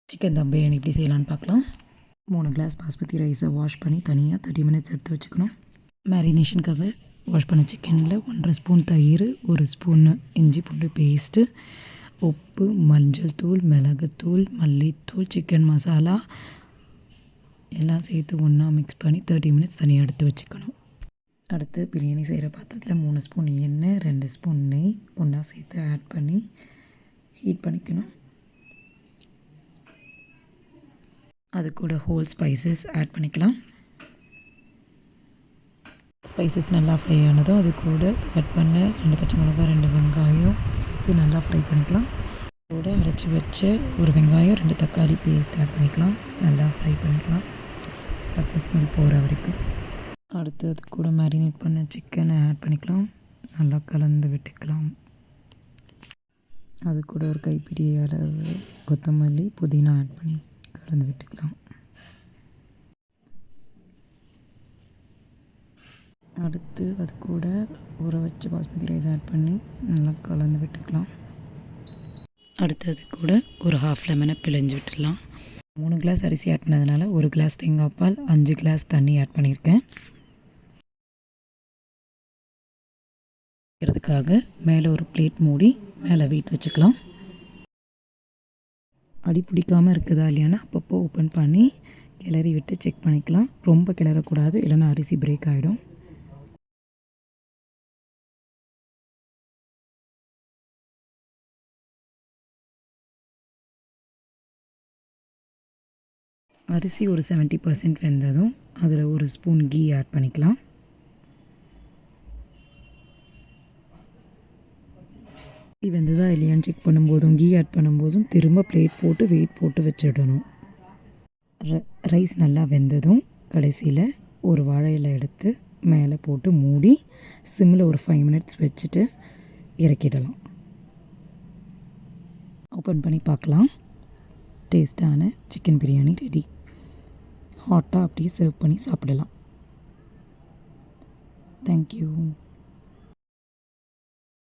Chicken தம் பிரியாணி எப்படி செய்யலான்னு பார்க்கலாம். 3 கிளாஸ் பாஸ்மதி ரைஸை வாஷ் பண்ணி தனியாக 30 மினிட்ஸ் எடுத்து வச்சுக்கணும். மேரினேஷனுக்காக வாஷ் பண்ண சிக்கனில் 1.5 ஸ்பூன் தயிர், 1 ஸ்பூன் இஞ்சி பூண்டு பேஸ்ட்டு, உப்பு, மஞ்சள் தூள், மிளகுத்தூள், மல்லித்தூள், சிக்கன் மசாலா எல்லாம் சேர்த்து ஒன்றா மிக்ஸ் பண்ணி 30 மினிட்ஸ் தனியாக எடுத்து வச்சுக்கணும். அடுத்து பிரியாணி செய்கிற பாத்திரத்தில் 3 ஸ்பூன் எண்ணெய், 2 ஸ்பூன் நெய் ஒன்றா சேர்த்து ஆட் பண்ணி ஹீட் பண்ணிக்கணும். அது கூட ஹோல் ஸ்பைசஸ் ஆட் பண்ணிக்கலாம். ஸ்பைசஸ் நல்லா ஃப்ரை ஆனதும் அது கூட கட் பண்ண 2 பச்சை மிளகாய், 2 வெங்காயம் சேர்த்து நல்லா ஃப்ரை பண்ணிக்கலாம். கூட அரைச்சி வச்ச ஒரு வெங்காயம், 2 தக்காளி பேஸ்ட் ஆட் பண்ணிக்கலாம். நல்லா ஃப்ரை பண்ணிக்கலாம் பச்சை ஸ்மெல் போகிற வரைக்கும். அடுத்து அது கூட மேரினேட் பண்ண சிக்கனை ஆட் பண்ணிக்கலாம். நல்லா கலந்து விட்டுக்கலாம். அது கூட ஒரு கைப்பிடி அளவு கொத்தமல்லி, புதினா ஆட் பண்ணி கலந்து விட்டுக்கலாம். அடுத்து அது கூட ஊற வச்ச பாஸ்மதி ரைஸ் ஆட் பண்ணி நல்லா கலந்து விட்டுக்கலாம். அடுத்து அது கூட ஒரு ஹாஃப் லெமனை பிழிஞ்சு விட்டுடலாம். 3 கிளாஸ் அரிசி ஆட் பண்ணதுனால 1 கிளாஸ் தேங்காய் பால், 5 கிளாஸ் தண்ணி ஆட் பண்ணியிருக்கேன். வைக்கிறதுக்காக மேலே ஒரு பிளேட் மூடி மேலே வெயிட் வச்சுக்கலாம். அடி பிடிக்காமல் இருக்குதா இல்லையானா அப்பப்போ ஓப்பன் பண்ணி கிளறி விட்டு செக் பண்ணிக்கலாம். ரொம்ப கிளறக்கூடாது, இல்லைன்னா அரிசி பிரேக் ஆகிடும். அரிசி ஒரு 70% வெந்ததும் அதில் 1 ஸ்பூன் கீ ஆட் பண்ணிக்கலாம். வெந்ததா இல்லையான்னு செக் பண்ணும்போதும் கீ ஆட் பண்ணும்போதும் திரும்ப பிளேட் போட்டு வெயிட் போட்டு வச்சிடணும். ரைஸ் நல்லா வெந்ததும் கடைசியில் ஒரு வாழை இலை எடுத்து மேலே போட்டு மூடி சிம்மில் ஒரு 5 மினிட்ஸ் வச்சுட்டு இறக்கிடலாம். ஓப்பன் பண்ணி பார்க்கலாம். டேஸ்ட்டான சிக்கன் பிரியாணி ரெடி. ஹாட்டாக அப்படியே சர்வ் பண்ணி சாப்பிடலாம். தேங்க்யூ.